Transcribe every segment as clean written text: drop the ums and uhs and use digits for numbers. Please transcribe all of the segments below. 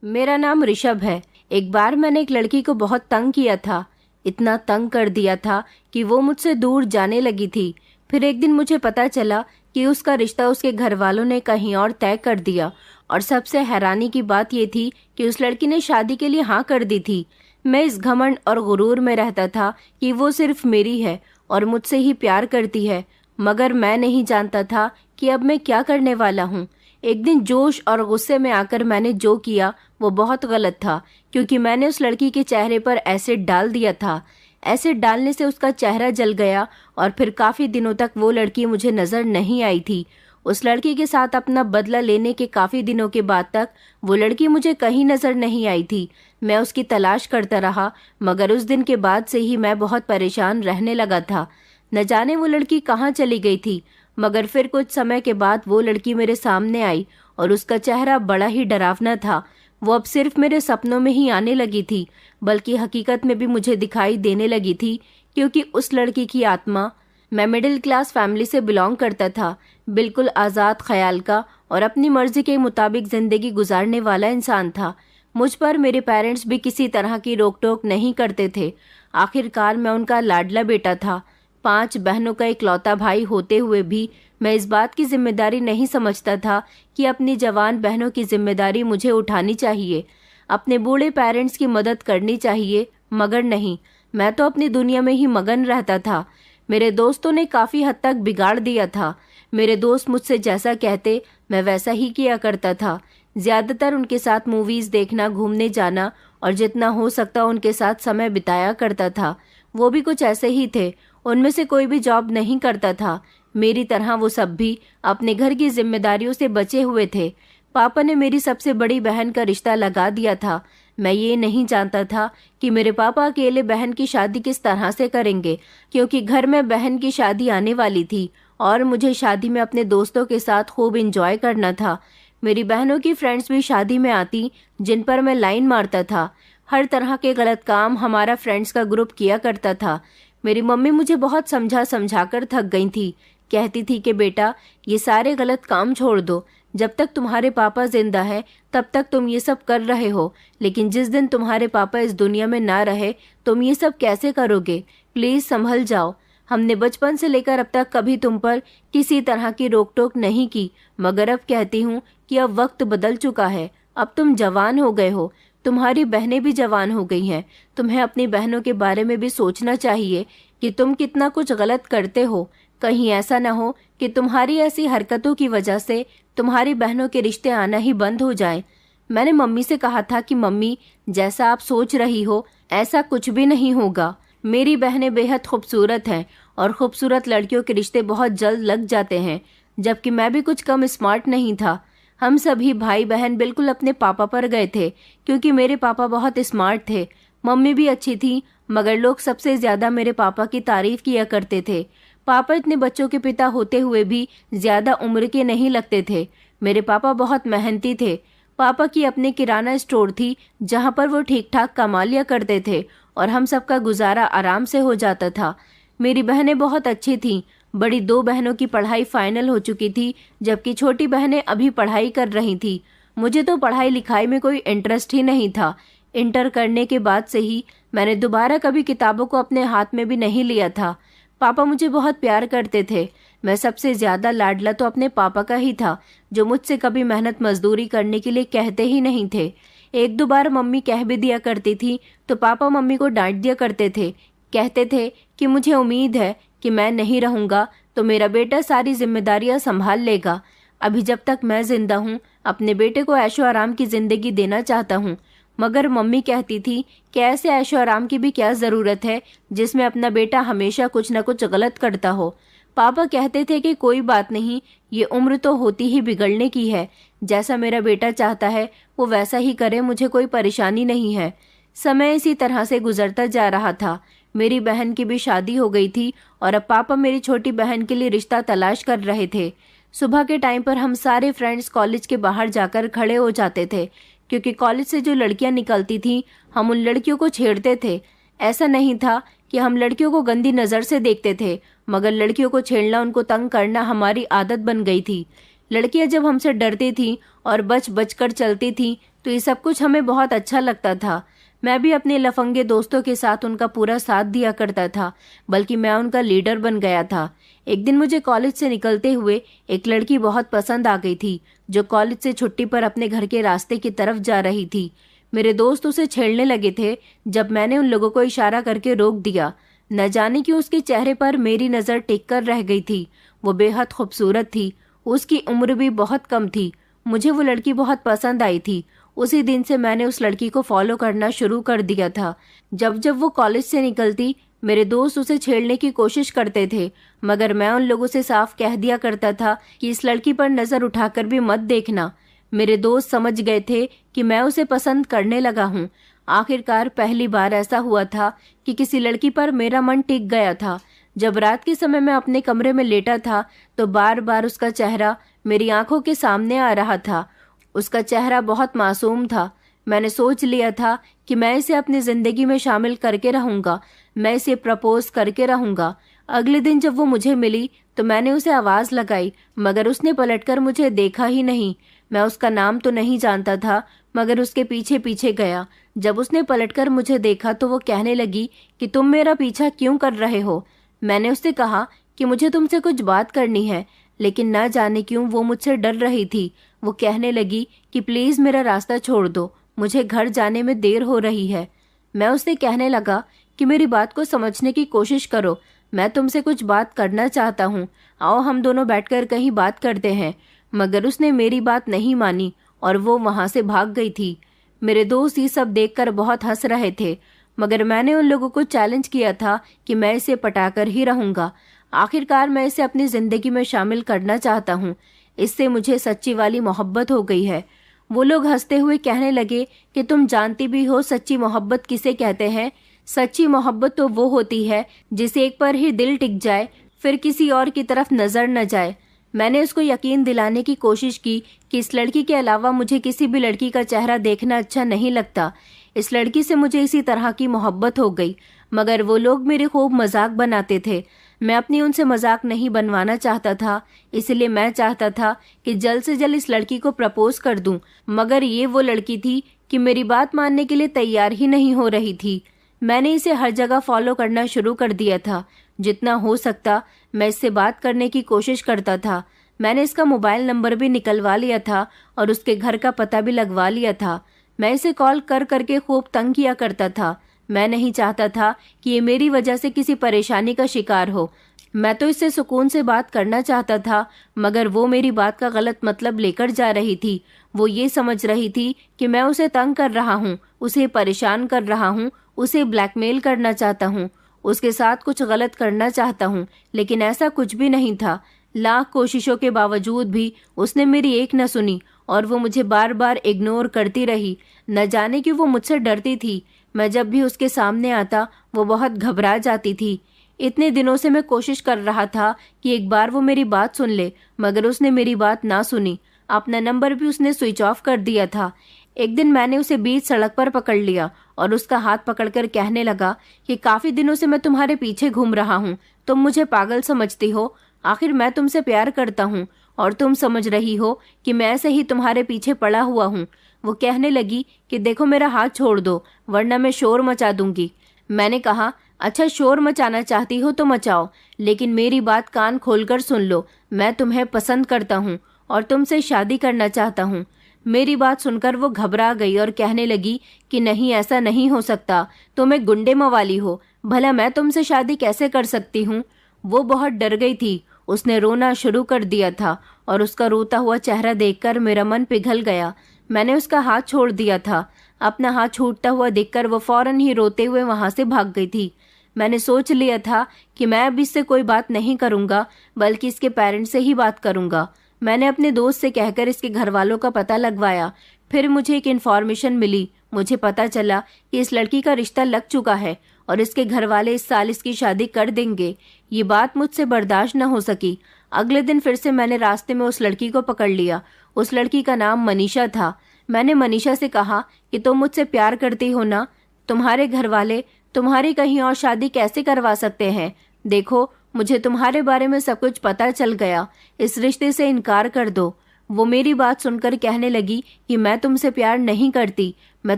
मेरा नाम ऋषभ है। एक बार मैंने एक लड़की को बहुत तंग किया था। इतना तंग कर दिया था कि वो मुझसे दूर जाने लगी थी। फिर एक दिन मुझे पता चला कि उसका रिश्ता उसके घर वालों ने कहीं और तय कर दिया। और सबसे हैरानी की बात ये थी कि उस लड़की ने शादी के लिए हाँ कर दी थी। मैं इस घमंड और गुरूर में रहता था कि वो सिर्फ मेरी है और मुझसे ही प्यार करती है, मगर मैं नहीं जानता था कि अब मैं क्या करने वाला हूँ। एक दिन जोश और गुस्से में आकर मैंने जो किया वो बहुत गलत था, क्योंकि मैंने उस लड़की के चेहरे पर एसिड डाल दिया था। एसिड डालने से उसका चेहरा जल गया और फिर काफी दिनों तक वो लड़की मुझे नजर नहीं आई थी। उस लड़की के साथ अपना बदला लेने के काफी दिनों के बाद तक वो लड़की मुझे कहीं नजर नहीं आई थी। मैं उसकी तलाश करता रहा, मगर उस दिन के बाद से ही मैं बहुत परेशान रहने लगा था। न जाने वो लड़की कहाँ चली गई थी, मगर फिर कुछ समय के बाद वो लड़की मेरे सामने आई और उसका चेहरा बड़ा ही डरावना था। वो अब सिर्फ मेरे सपनों में ही आने लगी थी, बल्कि हकीकत में भी मुझे दिखाई देने लगी थी, क्योंकि उस लड़की की आत्मा। मैं मिडिल क्लास फैमिली से बिलोंग करता था, बिल्कुल आज़ाद ख्याल का और अपनी मर्जी के मुताबिक ज़िंदगी गुजारने वाला इंसान था। मुझ पर मेरे पेरेंट्स भी किसी तरह की रोक टोक नहीं करते थे। आखिरकार मैं उनका लाडला बेटा था। 5 बहनों का इकलौता भाई होते हुए भी मैं इस बात की जिम्मेदारी नहीं समझता था कि अपनी जवान बहनों की जिम्मेदारी मुझे उठानी चाहिए, अपने बूढ़े पेरेंट्स की मदद करनी चाहिए। मगर नहीं, मैं तो अपनी दुनिया में ही मगन रहता था। मेरे दोस्तों ने काफ़ी हद तक बिगाड़ दिया था। मेरे दोस्त मुझसे जैसा कहते मैं वैसा ही किया करता था। ज़्यादातर उनके साथ मूवीज़ देखना, घूमने जाना और जितना हो सकता उनके साथ समय बिताया करता था। वो भी कुछ ऐसे ही थे। उनमें से कोई भी जॉब नहीं करता था। मेरी तरह वो सब भी अपने घर की जिम्मेदारियों से बचे हुए थे। पापा ने मेरी सबसे बड़ी बहन का रिश्ता लगा दिया था। मैं ये नहीं जानता था कि मेरे पापा अकेले बहन की शादी किस तरह से करेंगे, क्योंकि घर में बहन की शादी आने वाली थी और मुझे शादी में अपने दोस्तों के साथ खूब इंजॉय करना था। मेरी बहनों की फ्रेंड्स भी शादी में आती, जिन पर मैं लाइन मारता था। हर तरह के गलत काम हमारा फ्रेंड्स का ग्रुप किया करता था। मेरी मम्मी मुझे बहुत समझा समझा कर थक गई थी। कहती थी कि बेटा, ये सारे गलत काम छोड़ दो। जब तक तुम्हारे पापा जिंदा है तब तक तुम ये सब कर रहे हो, लेकिन जिस दिन तुम्हारे पापा इस दुनिया में ना रहे तुम ये सब कैसे करोगे? प्लीज संभल जाओ। हमने बचपन से लेकर अब तक कभी तुम पर किसी तरह की रोक टोक नहीं की, मगर अब कहती हूँ कि अब वक्त बदल चुका है। अब तुम जवान हो गए हो, तुम्हारी बहनें भी जवान हो गई हैं। तुम्हें अपनी बहनों के बारे में भी सोचना चाहिए कि तुम कितना कुछ गलत करते हो। कहीं ऐसा न हो कि तुम्हारी ऐसी हरकतों की वजह से तुम्हारी बहनों के रिश्ते आना ही बंद हो जाएं। मैंने मम्मी से कहा था कि मम्मी, जैसा आप सोच रही हो ऐसा कुछ भी नहीं होगा। मेरी बहनें बेहद खूबसूरत हैं और खूबसूरत लड़कियों के रिश्ते बहुत जल्द लग जाते हैं, जबकि मैं भी कुछ कम स्मार्ट नहीं था। हम सभी भाई बहन बिल्कुल अपने पापा पर गए थे, क्योंकि मेरे पापा बहुत स्मार्ट थे। मम्मी भी अच्छी थी, मगर लोग सबसे ज्यादा मेरे पापा की तारीफ किया करते थे। पापा इतने बच्चों के पिता होते हुए भी ज्यादा उम्र के नहीं लगते थे। मेरे पापा बहुत मेहनती थे। पापा की अपनी किराना स्टोर थी, जहां पर वो ठीक ठाक कमा लिया करते थे और हम सबका गुजारा आराम से हो जाता था। मेरी बहनें बहुत अच्छी थीं। बड़ी 2 बहनों की पढ़ाई फाइनल हो चुकी थी, जबकि छोटी बहनें अभी पढ़ाई कर रही थी। मुझे तो पढ़ाई लिखाई में कोई इंटरेस्ट ही नहीं था। इंटर करने के बाद से ही मैंने दोबारा कभी किताबों को अपने हाथ में भी नहीं लिया था। पापा मुझे बहुत प्यार करते थे। मैं सबसे ज्यादा लाडला तो अपने पापा का ही था, जो मुझसे कभी मेहनत मजदूरी करने के लिए कहते ही नहीं थे। 1-2 बार मम्मी कह भी दिया करती थी तो पापा मम्मी को डांट दिया करते थे। कहते थे कि मुझे उम्मीद है कि मैं नहीं रहूंगा तो मेरा बेटा सारी जिम्मेदारियां संभाल लेगा। अभी जब तक मैं जिंदा हूँ अपने बेटे को ऐशो आराम की जिंदगी देना चाहता हूँ, मगर मम्मी कहती थी कि ऐसे ऐशो आराम की भी क्या ज़रूरत है जिसमें अपना बेटा हमेशा कुछ न कुछ गलत करता हो। पापा कहते थे कि कोई बात नहीं, ये उम्र तो होती ही बिगड़ने की है। जैसा मेरा बेटा चाहता है वो वैसा ही करे, मुझे कोई परेशानी नहीं है। समय इसी तरह से गुजरता जा रहा था। मेरी बहन की भी शादी हो गई थी और अब पापा मेरी छोटी बहन के लिए रिश्ता तलाश कर रहे थे। सुबह के टाइम पर हम सारे फ्रेंड्स कॉलेज के बाहर जाकर खड़े हो जाते थे, क्योंकि कॉलेज से जो लड़कियां निकलती थीं हम उन लड़कियों को छेड़ते थे। ऐसा नहीं था कि हम लड़कियों को गंदी नज़र से देखते थे, मगर लड़कियों को छेड़ना, उनको तंग करना हमारी आदत बन गई थी। लड़कियां जब हमसे डरती थीं और बच बच कर चलती थीं तो ये सब कुछ हमें बहुत अच्छा लगता था। मैं भी अपने लफंगे दोस्तों के साथ उनका पूरा साथ दिया करता था, बल्कि मैं उनका लीडर बन गया था। एक दिन मुझे कॉलेज से निकलते हुए एक लड़की बहुत पसंद आ गई थी, जो कॉलेज से छुट्टी पर अपने घर के रास्ते की तरफ जा रही थी। मेरे दोस्त उसे छेड़ने लगे थे जब मैंने उन लोगों को इशारा करके रोक दिया। न जाने क्यों उसके चेहरे पर मेरी नज़र टिक कर रह गई थी। वो बेहद खूबसूरत थी, उसकी उम्र भी बहुत कम थी। मुझे वो लड़की बहुत पसंद आई थी। उसी दिन से मैंने उस लड़की को फॉलो करना शुरू कर दिया था। जब जब वो कॉलेज से निकलती, मेरे दोस्त उसे छेड़ने की कोशिश करते थे, मगर मैं उन लोगों से साफ कह दिया करता था कि इस लड़की पर नज़र उठाकर भी मत देखना। मेरे दोस्त समझ गए थे कि मैं उसे पसंद करने लगा हूँ। आखिरकार पहली बार ऐसा हुआ था कि किसी लड़की पर मेरा मन टिक गया था। जब रात के समय मैं अपने कमरे में लेटा था तो बार बार उसका चेहरा मेरी आंखों के सामने आ रहा था। उसका चेहरा बहुत मासूम था। मैंने सोच लिया था कि मैं इसे अपनी जिंदगी में शामिल करके रहूंगा, मैं इसे प्रपोज करके रहूंगा। अगले दिन जब वो मुझे मिली तो मैंने उसे आवाज़ लगाई, मगर उसने पलटकर मुझे देखा ही नहीं। मैं उसका नाम तो नहीं जानता था, मगर उसके पीछे पीछे गया। जब उसने पलटकर मुझे देखा तो वो कहने लगी कि तुम मेरा पीछा क्यों कर रहे हो। मैंने उससे कहा कि मुझे तुमसे कुछ बात करनी है, लेकिन न जाने क्यों वो मुझसे डर रही थी। वो कहने लगी कि प्लीज़ मेरा रास्ता छोड़ दो, मुझे घर जाने में देर हो रही है। मैं उससे कहने लगा कि मेरी बात को समझने की कोशिश करो, मैं तुमसे कुछ बात करना चाहता हूँ, आओ हम दोनों बैठकर कहीं बात करते हैं। मगर उसने मेरी बात नहीं मानी और वो वहाँ से भाग गई थी। मेरे दोस्त ये सब देखकर बहुत हंस रहे थे, मगर मैंने उन लोगों को चैलेंज किया था कि मैं इसे पटाकर ही रहूँगा। आखिरकार मैं इसे अपनी ज़िंदगी में शामिल करना चाहता हूँ, इससे मुझे सच्ची वाली मोहब्बत हो गई है। वो लोग हंसते हुए कहने लगे कि तुम जानती भी हो सच्ची मोहब्बत किसे कहते हैं। सच्ची मोहब्बत तो वो होती है जिसे एक पर ही दिल टिक जाए, फिर किसी और की तरफ नजर न जाए। मैंने उसको यकीन दिलाने की कोशिश की कि इस लड़की के अलावा मुझे किसी भी लड़की का चेहरा देखना अच्छा नहीं लगता। इस लड़की से मुझे इसी तरह की मोहब्बत हो गई, मगर वो लोग मेरे खूब मजाक बनाते थे। मैं अपनी उनसे मजाक नहीं बनवाना चाहता था, इसलिए मैं चाहता था कि जल्द से जल्द इस लड़की को प्रपोज कर दूं, मगर ये वो लड़की थी कि मेरी बात मानने के लिए तैयार ही नहीं हो रही थी। मैंने इसे हर जगह फॉलो करना शुरू कर दिया था। जितना हो सकता मैं इससे बात करने की कोशिश करता था। मैंने इसका मोबाइल नंबर भी निकलवा लिया था और उसके घर का पता भी लगवा लिया था। मैं इसे कॉल कर करके खूब तंग किया करता था। मैं नहीं चाहता था कि ये मेरी वजह से किसी परेशानी का शिकार हो। मैं तो इससे सुकून से बात करना चाहता था, मगर वो मेरी बात का गलत मतलब लेकर जा रही थी। वो ये समझ रही थी कि मैं उसे तंग कर रहा हूँ, उसे परेशान कर रहा हूँ, उसे ब्लैकमेल करना चाहता हूँ, उसके साथ कुछ गलत करना चाहता हूँ, लेकिन ऐसा कुछ भी नहीं था। लाख कोशिशों के बावजूद भी उसने मेरी एक न सुनी और वो मुझे बार बार इग्नोर करती रही। न जाने क्यों वो मुझसे डरती थी। मैं जब भी उसके सामने आता वो बहुत घबरा जाती थी। इतने दिनों से मैं कोशिश कर रहा था कि एक बार वो मेरी बात सुन ले, मगर उसने मेरी बात ना सुनी। अपना नंबर भी उसने स्विच ऑफ कर दिया था। एक दिन मैंने उसे बीच सड़क पर पकड़ लिया और उसका हाथ पकड़कर कहने लगा कि काफी दिनों से मैं तुम्हारे पीछे घूम रहा हूँ, तुम मुझे पागल समझती हो। आखिर मैं तुमसे प्यार करता हूँ और तुम समझ रही हो कि मैं ऐसे ही तुम्हारे पीछे पड़ा हुआ हूँ। वो कहने लगी कि देखो मेरा हाथ छोड़ दो, वरना मैं शोर मचा दूंगी। मैंने कहा अच्छा शोर मचाना चाहती हो तो मचाओ, लेकिन मेरी बात कान खोलकर सुन लो। मैं तुम्हें पसंद करता हूँ और तुमसे शादी करना चाहता हूँ। मेरी बात सुनकर वो घबरा गई और कहने लगी कि नहीं, ऐसा नहीं हो सकता, तुम एक गुंडे मवाली हो, भला मैं तुमसे शादी कैसे कर सकती हूँ। वो बहुत डर गई थी। उसने रोना शुरू कर दिया था और उसका रोता हुआ चेहरा देखकर मेरा मन पिघल गया। मैंने उसका हाथ छोड़ दिया था। अपना हाथ छूटता हुआ देखकर वो फौरन ही रोते हुए वहां से भाग गई थी। मैंने सोच लिया था कि मैं अब इससे कोई बात नहीं करूंगा, बल्कि इसके पेरेंट्स से ही बात करूंगा। मैंने अपने दोस्त से कहकर इसके घर वालों का पता लगवाया। फिर मुझे एक इन्फॉर्मेशन मिली। मुझे पता चला कि इस लड़की का रिश्ता लग चुका है और इसके घर वाले इस साल इसकी शादी कर देंगे। ये बात मुझसे बर्दाश्त न हो सकी। अगले दिन फिर से मैंने रास्ते में उस लड़की को पकड़ लिया। उस लड़की का नाम मनीषा था। मैंने मनीषा से कहा कि तुम मुझसे प्यार करती हो ना, तुम्हारे घर वाले तुम्हारी कहीं और शादी कैसे करवा सकते हैं। देखो मुझे तुम्हारे बारे में सब कुछ पता चल गया, इस रिश्ते से इनकार कर दो। वो मेरी बात सुनकर कहने लगी कि मैं तुमसे प्यार नहीं करती। मैं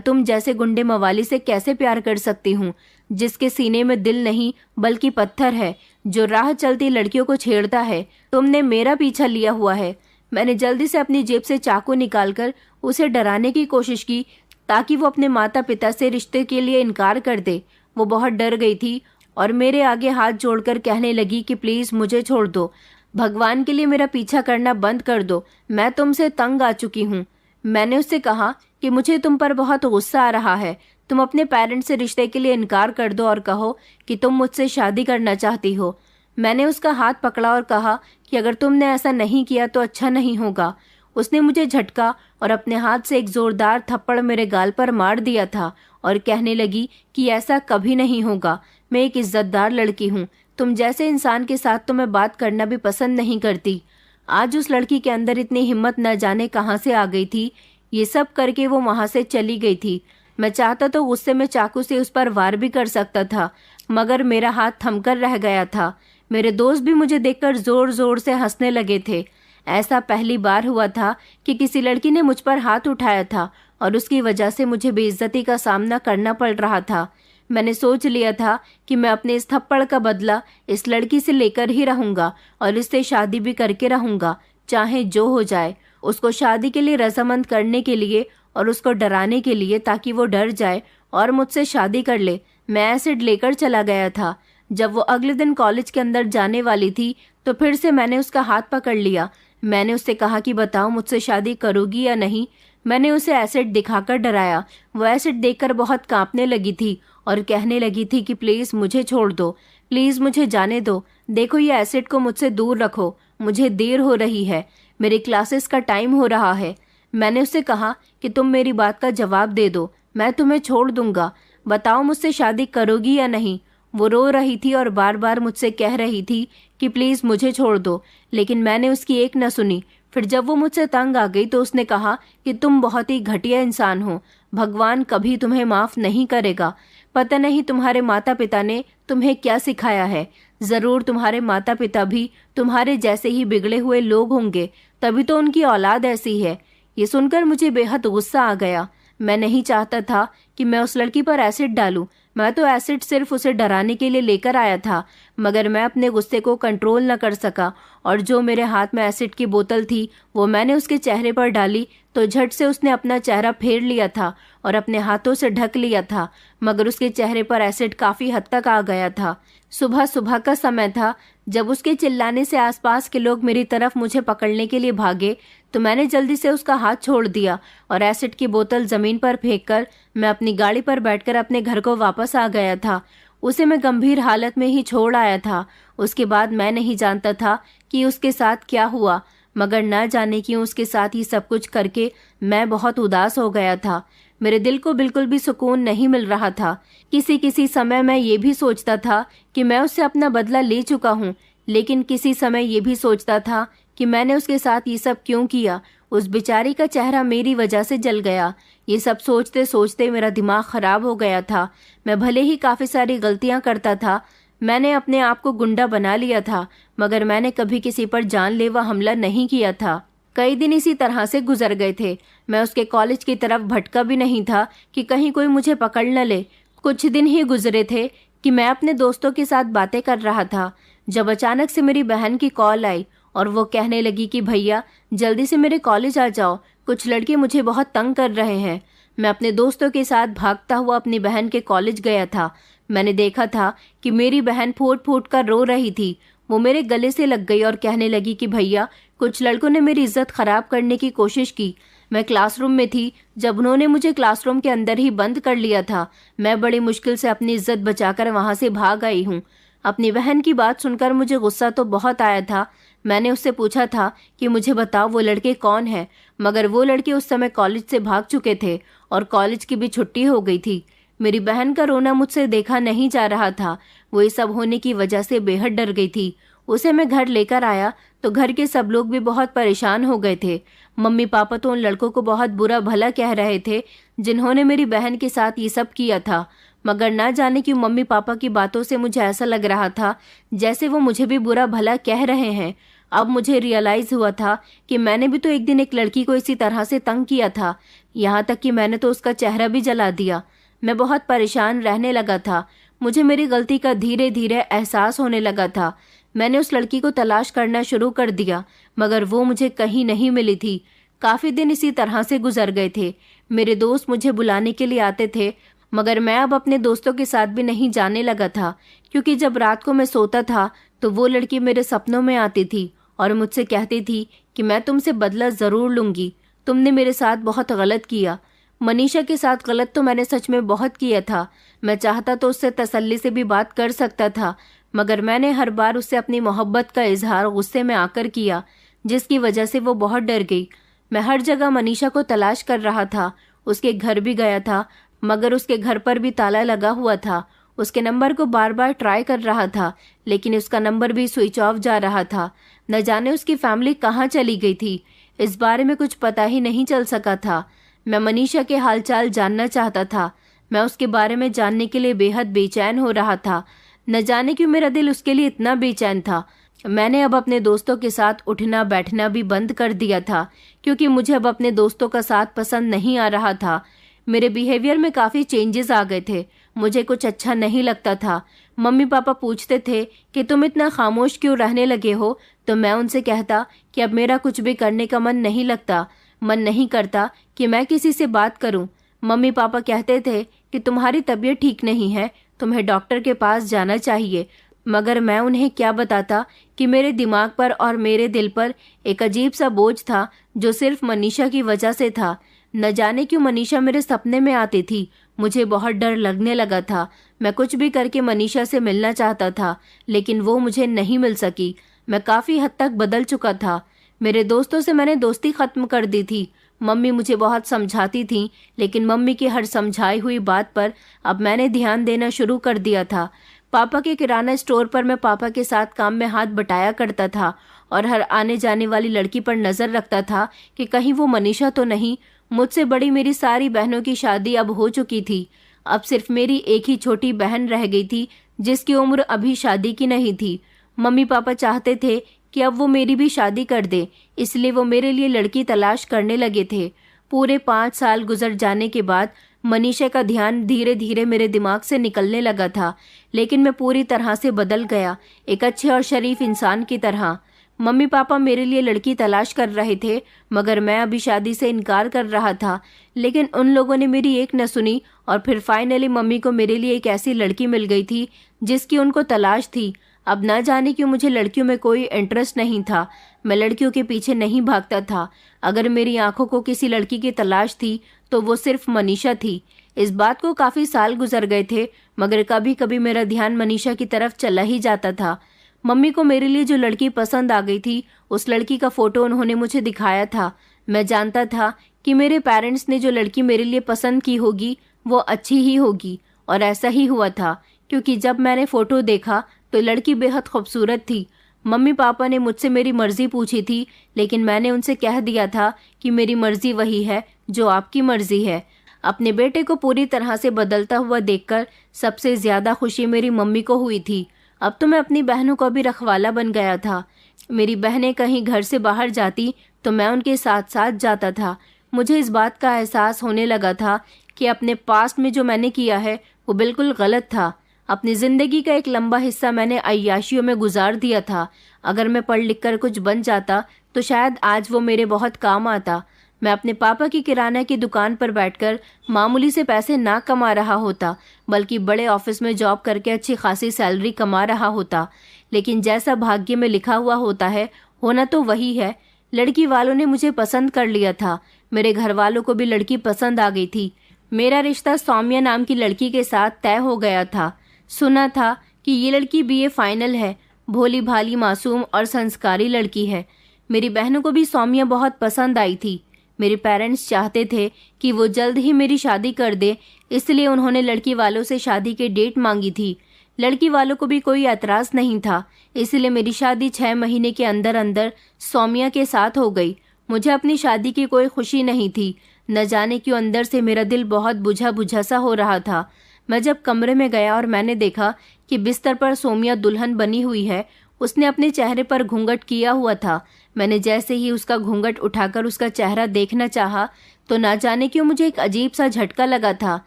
तुम जैसे गुंडे मवाली से कैसे प्यार कर सकती हूँ, जिसके सीने में दिल नहीं बल्कि पत्थर है, जो राह चलती लड़कियों को छेड़ता है। तुमने मेरा पीछा लिया हुआ है। मैंने जल्दी से अपनी जेब से चाकू निकालकर उसे डराने की कोशिश की ताकि वो अपने माता पिता से रिश्ते के लिए इनकार कर दे। वो बहुत डर गई थी और मेरे आगे हाथ जोड़कर कहने लगी कि प्लीज मुझे छोड़ दो, भगवान के लिए मेरा पीछा करना बंद कर दो, मैं तुमसे तंग आ चुकी हूँ। मैंने उससे कहा कि मुझे तुम पर बहुत गुस्सा आ रहा है। तुम अपने पेरेंट्स से रिश्ते के लिए इनकार कर दो और कहो कि तुम मुझसे शादी करना चाहती हो। मैंने उसका हाथ पकड़ा और कहा कि अगर तुमने ऐसा नहीं किया तो अच्छा नहीं होगा। उसने मुझे झटका और अपने हाथ से एक जोरदार थप्पड़ मेरे गाल पर मार दिया था और कहने लगी कि ऐसा कभी नहीं होगा। मैं एक इज्जतदार लड़की हूँ, तुम जैसे इंसान के साथ तो मैं बात करना भी पसंद नहीं करती। आज उस लड़की के अंदर इतनी हिम्मत न जाने कहाँ से आ गई थी। ये सब करके वो वहां से चली गई थी। मैं चाहता तो गुस्से में चाकू से उस पर वार भी कर सकता था, मगर मेरा हाथ थमकर रह गया था। मेरे दोस्त भी मुझे देखकर जोर जोर से हंसने लगे थे। ऐसा पहली बार हुआ था कि किसी लड़की ने मुझ पर हाथ उठाया था और उसकी वजह से मुझे बेइज्जती का सामना करना पड़ रहा था। मैंने सोच लिया था कि मैं अपने इस थप्पड़ का बदला इस लड़की से लेकर ही रहूंगा और इससे शादी भी करके रहूंगा, चाहे जो हो जाए। उसको शादी के लिए रजामंद करने के लिए और उसको डराने के लिए, ताकि वो डर जाए और मुझसे शादी कर ले। मैं एसिड लेकर चला गया था। जब वो अगले दिन कॉलेज के अंदर जाने वाली थी तो फिर से मैंने उसका हाथ पकड़ लिया। मैंने उससे कहा कि बताओ मुझसे शादी करोगी या नहीं। मैंने उसे एसिड दिखाकर डराया। वो एसिड देखकर बहुत कांपने लगी थी और कहने लगी थी कि प्लीज मुझे छोड़ दो, प्लीज मुझे जाने दो। देखो ये एसिड को मुझसे दूर रखो, मुझे देर हो रही है, मेरी क्लासेस का टाइम हो रहा है। मैंने उससे कहा कि तुम मेरी बात का जवाब दे दो, मैं तुम्हें छोड़ दूंगा, बताओ मुझसे शादी करोगी या नहीं। वो रो रही थी और बार बार मुझसे कह रही थी कि प्लीज मुझे छोड़ दो, लेकिन मैंने उसकी एक न सुनी। फिर जब वो मुझसे तंग आ गई तो उसने कहा कि तुम बहुत ही घटिया इंसान हो, भगवान कभी तुम्हें माफ नहीं करेगा। पता नहीं तुम्हारे माता पिता ने तुम्हें क्या सिखाया है। जरूर तुम्हारे माता पिता भी तुम्हारे जैसे ही बिगड़े हुए लोग होंगे, तभी तो उनकी औलाद ऐसी है। ये सुनकर मुझे बेहद गुस्सा आ गया। मैं नहीं चाहता था कि मैं उस लड़की पर एसिड डालूं। मैं तो एसिड सिर्फ उसे डराने के लिए लेकर आया था, मगर मैं अपने गुस्से को कंट्रोल न कर सका और जो मेरे हाथ में एसिड की बोतल थी वो मैंने उसके चेहरे पर डाली तो झट से उसने अपना चेहरा फेर लिया था और अपने हाथों से ढक लिया था, मगर उसके चेहरे पर एसिड काफी हद तक आ गया था। सुबह सुबह का समय था। जब उसके चिल्लाने से आसपास के लोग मेरी तरफ मुझे पकड़ने के लिए भागे तो मैंने जल्दी से उसका हाथ छोड़ दिया और एसिड की बोतल जमीन पर फेंककर मैं अपनी गाड़ी पर बैठकर अपने घर को वापस आ गया था। उसे मैं गंभीर हालत में ही छोड़ आया था। उसके बाद मैं नहीं जानता था कि उसके साथ क्या हुआ, मगर न जाने क्यों उसके साथ ही सब कुछ करके मैं बहुत उदास हो गया था। मेरे दिल को बिल्कुल भी सुकून नहीं मिल रहा था। किसी किसी समय मैं ये भी सोचता था कि मैं उससे अपना बदला ले चुका हूँ, लेकिन किसी समय ये भी सोचता था कि मैंने उसके साथ ये सब क्यों किया। उस बेचारी का चेहरा मेरी वजह से जल गया। ये सब सोचते सोचते मेरा दिमाग खराब हो गया था। मैं भले ही काफी सारी गलतियां करता था, मैंने अपने आप को गुंडा बना लिया था, मगर मैंने कभी किसी पर जानलेवा हमला नहीं किया था। कई दिन इसी तरह से गुजर गए थे। मैं उसके कॉलेज की तरफ भटका भी नहीं था कि कहीं कोई मुझे पकड़ न ले। कुछ दिन ही गुजरे थे कि मैं अपने दोस्तों के साथ बातें कर रहा था, जब अचानक से मेरी बहन की कॉल आई और वो कहने लगी कि भैया जल्दी से मेरे कॉलेज आ जाओ, कुछ लड़के मुझे बहुत तंग कर रहे हैं। मैं अपने दोस्तों के साथ भागता हुआ अपनी बहन के कॉलेज गया था। मैंने देखा था कि मेरी बहन फूट फूट कर रो रही थी। वो मेरे गले से लग गई और कहने लगी कि भैया कुछ लड़कों ने मेरी इज्जत खराब करने की कोशिश की। मैं क्लासरूम में थी जब उन्होंने मुझे क्लासरूम के अंदर ही बंद कर लिया था। मैं बड़ी मुश्किल से अपनी इज्जत बचाकर वहां से भाग आई हूँ। अपनी बहन की बात सुनकर मुझे गुस्सा तो बहुत आया था। मैंने उससे पूछा था कि मुझे बताओ वो लड़के कौन है, मगर वो लड़के उस समय कॉलेज से भाग चुके थे और कॉलेज की भी छुट्टी हो गई थी। मेरी बहन का रोना मुझसे देखा नहीं जा रहा था। वो ये सब होने की वजह से बेहद डर गई थी। उसे मैं घर लेकर आया तो घर के सब लोग भी बहुत परेशान हो गए थे। मम्मी पापा तो उन लड़कों को बहुत बुरा भला कह रहे थे जिन्होंने मेरी बहन के साथ ये सब किया था, मगर ना जाने क्यों मम्मी पापा की बातों से मुझे ऐसा लग रहा था जैसे वो मुझे भी बुरा भला कह रहे हैं। अब मुझे रियलाइज हुआ था कि मैंने भी तो एक दिन एक लड़की को इसी तरह से तंग किया था, यहाँ तक कि मैंने तो उसका चेहरा भी जला दिया। मैं बहुत परेशान रहने लगा था। मुझे मेरी गलती का धीरे धीरे एहसास होने लगा था। मैंने उस लड़की को तलाश करना शुरू कर दिया, मगर वो मुझे कहीं नहीं मिली थी। काफी दिन इसी तरह से गुजर गए थे। मेरे दोस्त मुझे बुलाने के लिए आते थे, मगर मैं अब अपने दोस्तों के साथ भी नहीं जाने लगा था, क्योंकि जब रात को मैं सोता था तो वो लड़की मेरे सपनों में आती थी और मुझसे कहती थी कि मैं तुमसे बदला जरूर लूंगी, तुमने मेरे साथ बहुत गलत किया। मनीषा के साथ गलत तो मैंने सच में बहुत किया था। मैं चाहता तो उससे तसल्ली से भी बात कर सकता था, मगर मैंने हर बार उससे अपनी मोहब्बत का इजहार गुस्से में आकर किया, जिसकी वजह से वो बहुत डर गई। मैं हर जगह मनीषा को तलाश कर रहा था। उसके घर भी गया था, मगर उसके घर पर भी ताला लगा हुआ था। उसके नंबर को बार बार ट्राई कर रहा था, लेकिन उसका नंबर भी स्विच ऑफ जा रहा था। न जाने उसकी फैमिली कहाँ चली गई थी। इस बारे में कुछ पता ही नहीं चल सका था। मैं मनीषा के हालचाल जानना चाहता था। मैं उसके बारे में जानने के लिए बेहद बेचैन हो रहा था। न जाने क्यों मेरा दिल उसके लिए इतना बेचैन था। मैंने अब अपने दोस्तों के साथ उठना बैठना भी बंद कर दिया था, क्योंकि मुझे अब अपने दोस्तों का साथ पसंद नहीं आ रहा था। मेरे बिहेवियर में काफ़ी चेंजेस आ गए थे। मुझे कुछ अच्छा नहीं लगता था। मम्मी पापा पूछते थे कि तुम इतना खामोश क्यों रहने लगे हो, तो मैं उनसे कहता कि अब मेरा कुछ भी करने का मन नहीं लगता। मन नहीं करता कि मैं किसी से बात करूं। मम्मी पापा कहते थे कि तुम्हारी तबीयत ठीक नहीं है, तुम्हें डॉक्टर के पास जाना चाहिए। मगर मैं उन्हें क्या बताता कि मेरे दिमाग पर और मेरे दिल पर एक अजीब सा बोझ था, जो सिर्फ मनीषा की वजह से था। न जाने क्यों मनीषा मेरे सपने में आती थी। मुझे बहुत डर लगने लगा था। मैं कुछ भी करके मनीषा से मिलना चाहता था, लेकिन वो मुझे नहीं मिल सकी। मैं काफ़ी हद तक बदल चुका था। मेरे दोस्तों से मैंने दोस्ती खत्म कर दी थी। मम्मी मुझे बहुत समझाती थी, लेकिन मम्मी की हर समझाई हुई बात पर अब मैंने ध्यान देना शुरू कर दिया था। पापा के किराना स्टोर पर मैं पापा के साथ काम में हाथ बटाया करता था और हर आने जाने वाली लड़की पर नज़र रखता था कि कहीं वो मनीषा तो नहीं। मुझसे बड़ी मेरी सारी बहनों की शादी अब हो चुकी थी। अब सिर्फ मेरी एक ही छोटी बहन रह गई थी, जिसकी उम्र अभी शादी की नहीं थी। मम्मी पापा चाहते थे कि अब वो मेरी भी शादी कर दे, इसलिए वो मेरे लिए लड़की तलाश करने लगे थे। पूरे 5 साल गुजर जाने के बाद मनीषा का ध्यान धीरे धीरे मेरे दिमाग से निकलने लगा था, लेकिन मैं पूरी तरह से बदल गया, एक अच्छे और शरीफ इंसान की तरह। मम्मी पापा मेरे लिए लड़की तलाश कर रहे थे, मगर मैं अभी शादी से इनकार कर रहा था। लेकिन उन लोगों ने मेरी एक न सुनी और फिर फाइनली मम्मी को मेरे लिए एक ऐसी लड़की मिल गई थी जिसकी उनको तलाश थी। अब ना जाने क्यों मुझे लड़कियों में कोई इंटरेस्ट नहीं था। मैं लड़कियों के पीछे नहीं भागता था। अगर मेरी आंखों को किसी लड़की की तलाश थी तो वो सिर्फ मनीषा थी। इस बात को काफ़ी साल गुजर गए थे, मगर कभी कभी मेरा ध्यान मनीषा की तरफ चला ही जाता था। मम्मी को मेरे लिए जो लड़की पसंद आ गई थी, उस लड़की का फ़ोटो उन्होंने मुझे दिखाया था। मैं जानता था कि मेरे पेरेंट्स ने जो लड़की मेरे लिए पसंद की होगी वो अच्छी ही होगी, और ऐसा ही हुआ था, क्योंकि जब मैंने फ़ोटो देखा तो लड़की बेहद खूबसूरत थी। मम्मी पापा ने मुझसे मेरी मर्ज़ी पूछी थी, लेकिन मैंने उनसे कह दिया था कि मेरी मर्ज़ी वही है जो आपकी मर्ज़ी है। अपने बेटे को पूरी तरह से बदलता हुआ देखकर सबसे ज़्यादा खुशी मेरी मम्मी को हुई थी। अब तो मैं अपनी बहनों का भी रखवाला बन गया था। मेरी बहनें कहीं घर से बाहर जाती तो मैं उनके साथ साथ जाता था। मुझे इस बात का एहसास होने लगा था कि अपने पास्ट में जो मैंने किया है वो बिल्कुल गलत था। अपनी ज़िंदगी का एक लंबा हिस्सा मैंने अय्याशियों में गुजार दिया था। अगर मैं पढ़ लिख कर कुछ बन जाता तो शायद आज वो मेरे बहुत काम आता। मैं अपने पापा की किराना की दुकान पर बैठकर मामूली से पैसे ना कमा रहा होता, बल्कि बड़े ऑफिस में जॉब करके अच्छी खासी सैलरी कमा रहा होता। लेकिन जैसा भाग्य में लिखा हुआ होता है, होना तो वही है। लड़की वालों ने मुझे पसंद कर लिया था। मेरे घर वालों को भी लड़की पसंद आ गई थी। मेरा रिश्ता सौम्या नाम की लड़की के साथ तय हो गया था। सुना था कि ये लड़की बीए फाइनल है, भोली भाली मासूम और संस्कारी लड़की है। मेरी बहनों को भी सौम्या बहुत पसंद आई थी। मेरे पेरेंट्स चाहते थे कि वो जल्द ही मेरी शादी कर दे, इसलिए उन्होंने लड़की वालों से शादी के डेट मांगी थी। लड़की वालों को भी कोई एतराज़ नहीं था, इसलिए मेरी शादी 6 महीने के अंदर अंदर सौम्या के साथ हो गई। मुझे अपनी शादी की कोई खुशी नहीं थी। न जाने क्यों अंदर से मेरा दिल बहुत बुझा बुझा सा हो रहा था। मैं जब कमरे में गया और मैंने देखा कि बिस्तर पर सोमिया दुल्हन बनी हुई है, उसने अपने चेहरे पर घूंघट किया हुआ था। मैंने जैसे ही उसका घूंघट उठाकर उसका चेहरा देखना चाहा तो ना जाने क्यों मुझे एक अजीब सा झटका लगा था।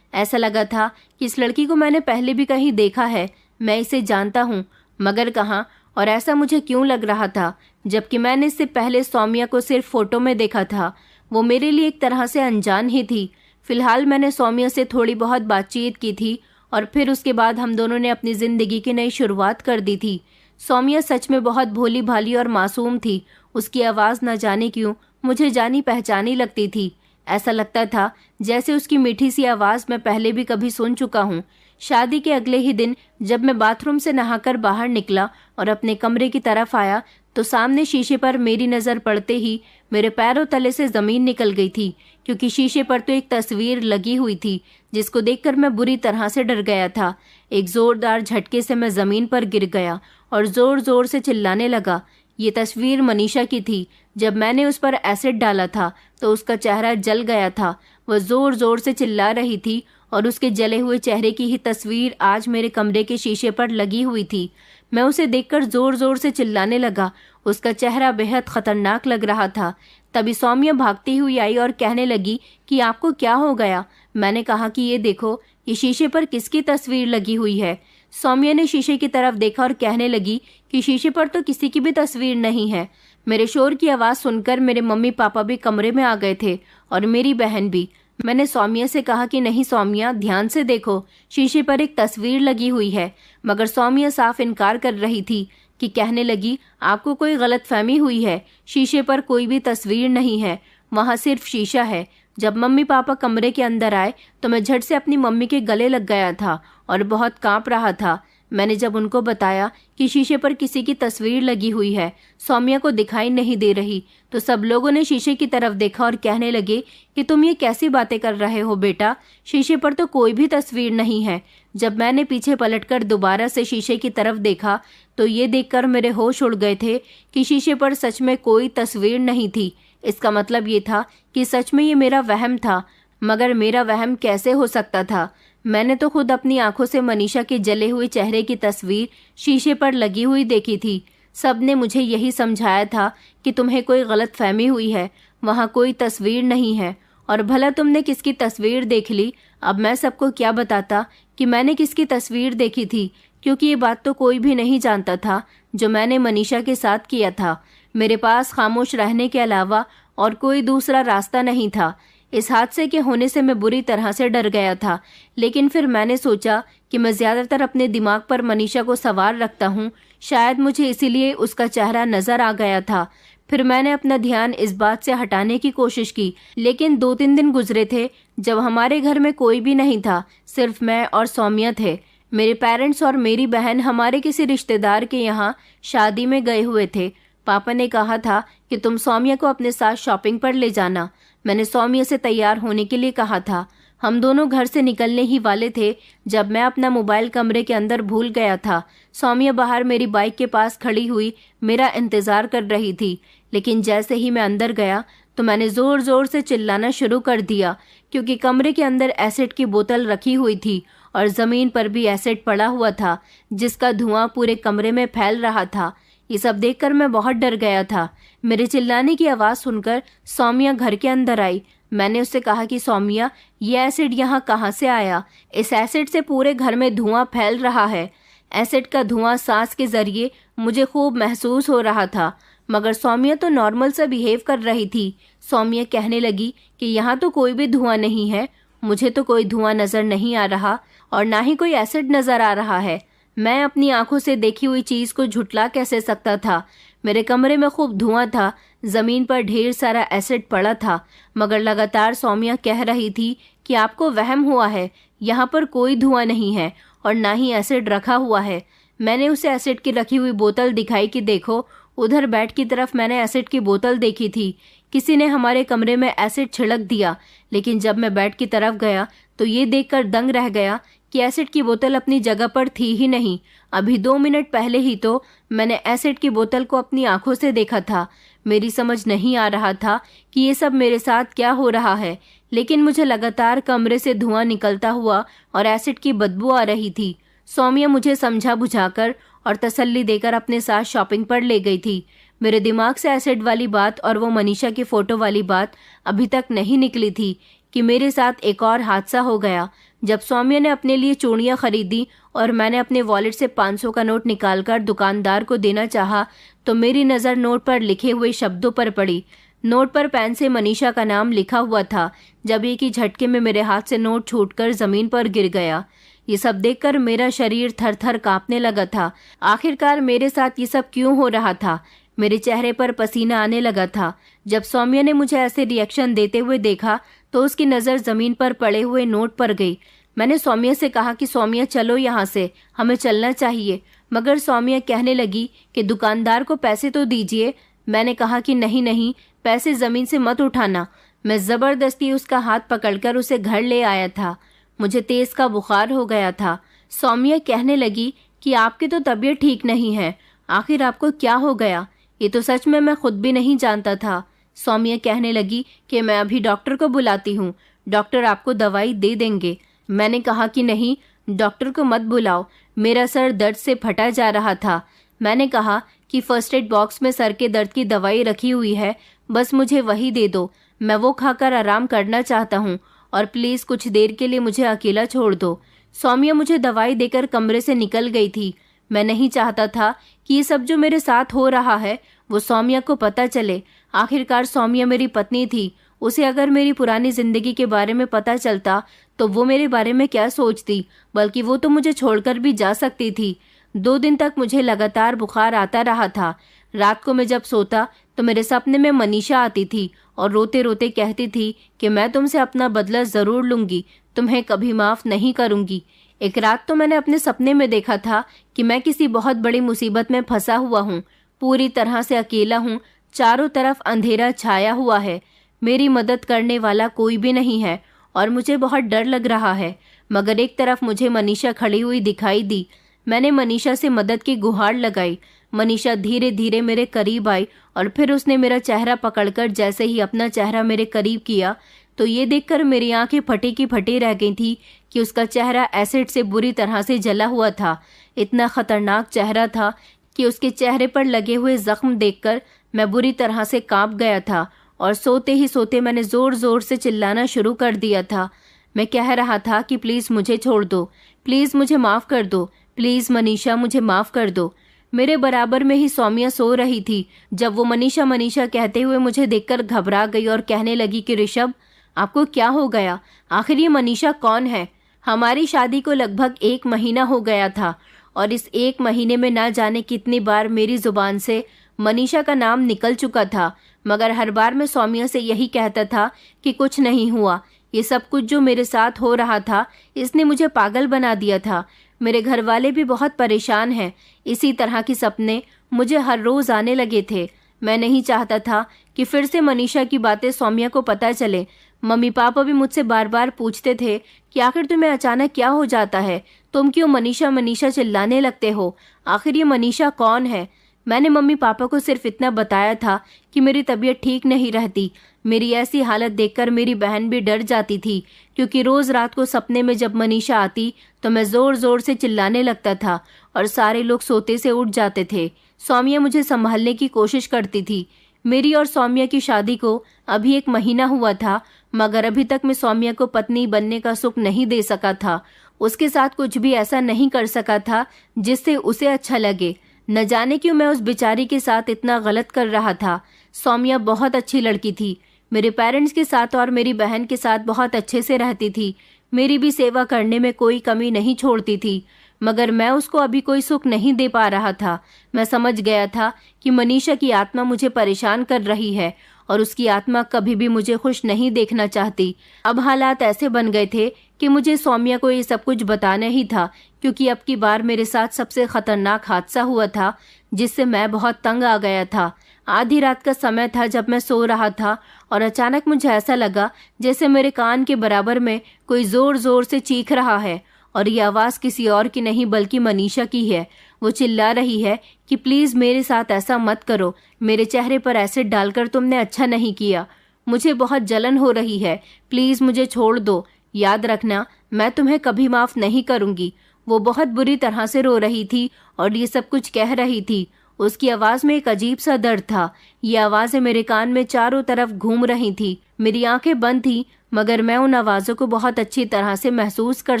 ऐसा लगा था कि इस लड़की को मैंने पहले भी कहीं देखा है, मैं इसे जानता हूँ, मगर कहाँ और ऐसा मुझे क्यों लग रहा था, जबकि मैंने इससे पहले सौम्या को सिर्फ फोटो में देखा था। वो मेरे लिए एक तरह से अनजान ही थी। फिलहाल मैंने सौम्या से थोड़ी बहुत बातचीत की थी और फिर उसके बाद हम दोनों ने अपनी ज़िंदगी की नई शुरुआत कर दी थी। सौम्या सच में बहुत भोली भाली और मासूम थी। उसकी आवाज़ न जाने क्यों मुझे जानी पहचानी लगती थी। ऐसा लगता था जैसे उसकी मीठी सी आवाज़ मैं पहले भी कभी सुन चुका हूँ। शादी के अगले ही दिन जब मैं बाथरूम से नहाकर बाहर निकला और अपने कमरे की तरफ आया तो सामने शीशे पर मेरी नज़र पड़ते ही मेरे पैरों तले से ज़मीन निकल गई थी, क्योंकि शीशे पर तो एक तस्वीर लगी हुई थी जिसको देखकर मैं बुरी तरह से डर गया था। एक ज़ोरदार झटके से मैं ज़मीन पर गिर गया और ज़ोर ज़ोर से चिल्लाने लगा। ये तस्वीर मनीषा की थी। जब मैंने उस पर एसिड डाला था तो उसका चेहरा जल गया था। वह ज़ोर ज़ोर से चिल्ला रही थी और उसके जले हुए चेहरे की ही तस्वीर आज मेरे कमरे के शीशे पर लगी हुई थी। मैं उसे देखकर ज़ोर ज़ोर से चिल्लाने लगा। उसका चेहरा बेहद खतरनाक लग रहा था। तभी सौम्या भागती हुई आई और कहने लगी कि आपको क्या हो गया। मैंने कहा कि ये देखो, ये शीशे पर किसकी तस्वीर लगी हुई है। सौम्या ने शीशे की तरफ देखा और कहने लगी कि शीशे पर तो किसी की भी तस्वीर नहीं है। मेरे शोर की आवाज़ सुनकर मेरे मम्मी पापा भी कमरे में आ गए थे और मेरी बहन भी। मैंने सौम्या से कहा कि नहीं सौम्या, ध्यान से देखो, शीशे पर एक तस्वीर लगी हुई है। मगर सौम्या साफ इनकार कर रही थी कि कहने लगी आपको कोई गलतफहमी हुई है, शीशे पर कोई भी तस्वीर नहीं है, वहाँ सिर्फ शीशा है। जब मम्मी पापा कमरे के अंदर आए तो मैं झट से अपनी मम्मी के गले लग गया था और बहुत कांप रहा था। मैंने जब उनको बताया कि शीशे पर किसी की तस्वीर लगी हुई है, सौम्या को दिखाई नहीं दे रही, तो सब लोगों ने शीशे की तरफ देखा और कहने लगे कि तुम ये कैसी बातें कर रहे हो बेटा, शीशे पर तो कोई भी तस्वीर नहीं है। जब मैंने पीछे पलटकर दोबारा से शीशे की तरफ देखा तो ये देखकर मेरे होश उड़ गए थे कि शीशे पर सच में कोई तस्वीर नहीं थी। इसका मतलब ये था कि सच में ये मेरा वहम था। मगर मेरा वहम कैसे हो सकता था? मैंने तो खुद अपनी आंखों से मनीषा के जले हुए चेहरे की तस्वीर शीशे पर लगी हुई देखी थी। सबने मुझे यही समझाया था कि तुम्हें कोई गलत फहमी हुई है, वहाँ कोई तस्वीर नहीं है। और भला तुमने किसकी तस्वीर देख ली? अब मैं सबको क्या बताता कि मैंने किसकी तस्वीर देखी थी, क्योंकि ये बात तो कोई भी नहीं जानता था जो मैंने मनीषा के साथ किया था। मेरे पास खामोश रहने के अलावा और कोई दूसरा रास्ता नहीं था। इस हादसे के होने से मैं बुरी तरह से डर गया था, लेकिन फिर मैंने सोचा कि मैं ज़्यादातर अपने दिमाग पर मनीषा को सवार रखता हूँ, शायद मुझे इसीलिए उसका चेहरा नज़र आ गया था। फिर मैंने अपना ध्यान इस बात से हटाने की कोशिश की, लेकिन 2-3 दिन गुजरे थे जब हमारे घर में कोई भी नहीं था, सिर्फ मैं और सौम्या थे। मेरे पेरेंट्स और मेरी बहन हमारे किसी रिश्तेदार के यहाँ शादी में गए हुए थे। पापा ने कहा था कि तुम सौम्या को अपने साथ शॉपिंग पर ले जाना। मैंने सौम्या से तैयार होने के लिए कहा था। हम दोनों घर से निकलने ही वाले थे जब मैं अपना मोबाइल कमरे के अंदर भूल गया था। सौम्या बाहर मेरी बाइक के पास खड़ी हुई मेरा इंतज़ार कर रही थी, लेकिन जैसे ही मैं अंदर गया तो मैंने ज़ोर ज़ोर से चिल्लाना शुरू कर दिया, क्योंकि कमरे के अंदर एसिड की बोतल रखी हुई थी और ज़मीन पर भी एसिड पड़ा हुआ था, जिसका धुआं पूरे कमरे में फैल रहा था। ये सब देखकर मैं बहुत डर गया था। मेरे चिल्लाने की आवाज़ सुनकर सौम्या घर के अंदर आई। मैंने उससे कहा कि सौम्या, ये एसिड यहाँ कहाँ से आया? इस एसिड से पूरे घर में धुआं फैल रहा है। एसिड का धुआं सांस के जरिए मुझे खूब महसूस हो रहा था, मगर सौम्या तो नॉर्मल सा बिहेव कर रही थी। सौम्या कहने लगी कि यहाँ तो कोई भी धुआं नहीं है, मुझे तो कोई धुआं नज़र नहीं आ रहा और ना ही कोई एसिड नज़र आ रहा है। मैं अपनी आंखों से देखी हुई चीज़ को झुटला कैसे सकता था? मेरे कमरे में खूब धुआं था, ज़मीन पर ढेर सारा एसिड पड़ा था, मगर लगातार सौम्या कह रही थी कि आपको वहम हुआ है, यहाँ पर कोई धुआं नहीं है और ना ही एसिड रखा हुआ है। मैंने उसे एसिड की रखी हुई बोतल दिखाई कि देखो, उधर बेड की तरफ मैंने एसिड की बोतल देखी थी। किसी ने हमारे कमरे में एसिड छिड़क दिया, लेकिन जब मैं बेड की तरफ गया तो ये देखकर दंग रह गया कि एसिड की बोतल अपनी जगह पर थी ही नहीं। अभी 2 मिनट पहले ही तो मैंने एसिड की बोतल को अपनी आंखों से देखा था। मेरी समझ नहीं आ रहा था कि ये सब मेरे साथ क्या हो रहा है, लेकिन मुझे लगातार कमरे से धुआं निकलता हुआ और एसिड की बदबू आ रही थी। सौम्या मुझे समझा बुझाकर और तसल्ली देकर अपने साथ शॉपिंग पर ले गई थी। मेरे दिमाग से एसिड वाली बात और वो मनीषा की फोटो वाली बात अभी तक नहीं निकली थी कि मेरे साथ एक और हादसा हो गया। जब सौम्या ने अपने लिए चूड़ियां खरीदी और मैंने अपने वॉलेट से 500 का नोट निकालकर दुकानदार को देना चाहा, तो मेरी नज़र नोट पर लिखे हुए शब्दों पर पड़ी। नोट पर पेन से मनीषा का नाम लिखा हुआ था। जब एक ही झटके में मेरे हाथ से नोट छूटकर जमीन पर गिर गया। ये सब देखकर मेरा शरीर थर थर कांपने लगा था। आखिरकार मेरे साथ ये सब क्यों हो रहा था? मेरे चेहरे पर पसीना आने लगा था। जब सौम्या ने मुझे ऐसे रिएक्शन देते हुए देखा तो उसकी नज़र जमीन पर पड़े हुए नोट पर गई। मैंने सौम्या से कहा कि सौम्या चलो यहाँ से, हमें चलना चाहिए। मगर सौम्या कहने लगी कि दुकानदार को पैसे तो दीजिए। मैंने कहा कि नहीं नहीं, पैसे ज़मीन से मत उठाना। मैं ज़बरदस्ती उसका हाथ पकड़कर उसे घर ले आया था। मुझे तेज़ का बुखार हो गया था। सौम्या कहने लगी कि आपकी तो तबीयत ठीक नहीं है, आखिर आपको क्या हो गया? ये तो सच में मैं खुद भी नहीं जानता था। सौम्या कहने लगी कि मैं अभी डॉक्टर को बुलाती हूँ, डॉक्टर आपको दवाई दे देंगे। मैंने कहा कि नहीं, डॉक्टर को मत बुलाओ, मेरा सर दर्द से फटा जा रहा था। मैंने कहा कि फर्स्ट एड बॉक्स में सर के दर्द की दवाई रखी हुई है, बस मुझे वही दे दो। मैं वो खाकर आराम करना चाहता हूँ और प्लीज़ कुछ देर के लिए मुझे अकेला छोड़ दो। सौम्या मुझे दवाई देकर कमरे से निकल गई थी। मैं नहीं चाहता था कि ये सब जो मेरे साथ हो रहा है वो सौम्या को पता चले। आखिरकार सौम्या मेरी पत्नी थी। उसे अगर मेरी पुरानी जिंदगी के बारे में पता चलता तो वो मेरे बारे में क्या सोचती, बल्कि वो तो मुझे छोड़कर भी जा सकती थी। 2 दिन तक मुझे लगातार बुखार आता रहा था। रात को मैं जब सोता तो मेरे सपने में मनीषा आती थी और रोते रोते कहती थी कि मैं तुमसे अपना बदला ज़रूर लूँगी, तुम्हें कभी माफ़ नहीं करूँगी। एक रात तो मैंने अपने सपने में देखा था कि मैं किसी बहुत बड़ी मुसीबत में फंसा हुआ हूँ, पूरी तरह से अकेला हूँ, चारों तरफ अंधेरा छाया हुआ है, मेरी मदद करने वाला कोई भी नहीं है और मुझे बहुत डर लग रहा है। मगर एक तरफ मुझे मनीषा खड़ी हुई दिखाई दी। मैंने मनीषा से मदद की गुहार लगाई। मनीषा धीरे धीरे मेरे करीब आई और फिर उसने मेरा चेहरा पकड़कर जैसे ही अपना चेहरा मेरे करीब किया तो ये देखकर मेरी आंखें फटी की फटी रह गई थी कि उसका चेहरा एसिड से बुरी तरह से जला हुआ था। इतना खतरनाक चेहरा था कि उसके चेहरे पर लगे हुए जख्म देखकर मैं बुरी तरह से कांप गया था और सोते ही सोते मैंने जोर जोर से चिल्लाना शुरू कर दिया था। मैं कह रहा था कि प्लीज़ मुझे छोड़ दो, प्लीज़ मुझे माफ़ कर दो, प्लीज़ मनीषा मुझे माफ़ कर दो। मेरे बराबर में ही सौम्या सो रही थी। जब वो मनीषा मनीषा कहते हुए मुझे देखकर घबरा गई और कहने लगी कि ऋषभ, आपको क्या हो गया? आखिर ये मनीषा कौन है? हमारी शादी को लगभग 1 महीना हो गया था और इस 1 महीने में ना जाने कितनी बार मेरी जुबान से मनीषा का नाम निकल चुका था, मगर हर बार मैं सौम्या से यही कहता था कि कुछ नहीं हुआ। ये सब कुछ जो मेरे साथ हो रहा था इसने मुझे पागल बना दिया था। मेरे घर वाले भी बहुत परेशान हैं। इसी तरह के सपने मुझे हर रोज़ आने लगे थे। मैं नहीं चाहता था कि फिर से मनीषा की बातें सौम्या को पता चले। मम्मी पापा भी मुझसे बार बार पूछते थे कि आखिर तुम्हें अचानक क्या हो जाता है, तुम क्यों मनीषा मनीषा चिल्लाने लगते हो, आखिर ये मनीषा कौन है? मैंने मम्मी पापा को सिर्फ इतना बताया था कि मेरी तबीयत ठीक नहीं रहती। मेरी ऐसी हालत देखकर मेरी बहन भी डर जाती थी, क्योंकि रोज़ रात को सपने में जब मनीषा आती तो मैं ज़ोर ज़ोर से चिल्लाने लगता था और सारे लोग सोते से उठ जाते थे। सौम्या मुझे संभालने की कोशिश करती थी। मेरी और सौम्या की शादी को अभी 1 महीना हुआ था, मगर अभी तक मैं सौम्या को पत्नी बनने का सुख नहीं दे सका था। उसके साथ कुछ भी ऐसा नहीं कर सका था जिससे उसे अच्छा लगे। न जाने क्यों मैं उस बेचारी के साथ इतना गलत कर रहा था। सौम्या बहुत अच्छी लड़की थी। मेरे पेरेंट्स के साथ और मेरी बहन के साथ बहुत अच्छे से रहती थी। मेरी भी सेवा करने में कोई कमी नहीं छोड़ती थी, मगर मैं उसको अभी कोई सुख नहीं दे पा रहा था। मैं समझ गया था कि मनीषा की आत्मा मुझे परेशान कर रही है और उसकी आत्मा कभी भी मुझे खुश नहीं देखना चाहती। अब हालात ऐसे बन गए थे कि मुझे सौम्या को ये सब कुछ बताना ही था, क्योंकि अब की बार मेरे साथ सबसे खतरनाक हादसा हुआ था जिससे मैं बहुत तंग आ गया था। आधी रात का समय था जब मैं सो रहा था और अचानक मुझे ऐसा लगा जैसे मेरे कान के बराबर में कोई जोर जोर से चीख रहा है और ये आवाज़ किसी और की नहीं बल्कि मनीषा की है। वो चिल्ला रही है कि प्लीज़ मेरे साथ ऐसा मत करो, मेरे चेहरे पर एसिड डालकर तुमने अच्छा नहीं किया, मुझे बहुत जलन हो रही है, प्लीज़ मुझे छोड़ दो, याद रखना मैं तुम्हें कभी माफ़ नहीं करूँगी। वो बहुत बुरी तरह से रो रही थी और ये सब कुछ कह रही थी। उसकी आवाज़ में एक अजीब सा दर्द था। ये आवाज़ें मेरे कान में चारों तरफ घूम रही थी। मेरी आंखें बंद थी मगर मैं उन आवाज़ों को बहुत अच्छी तरह से महसूस कर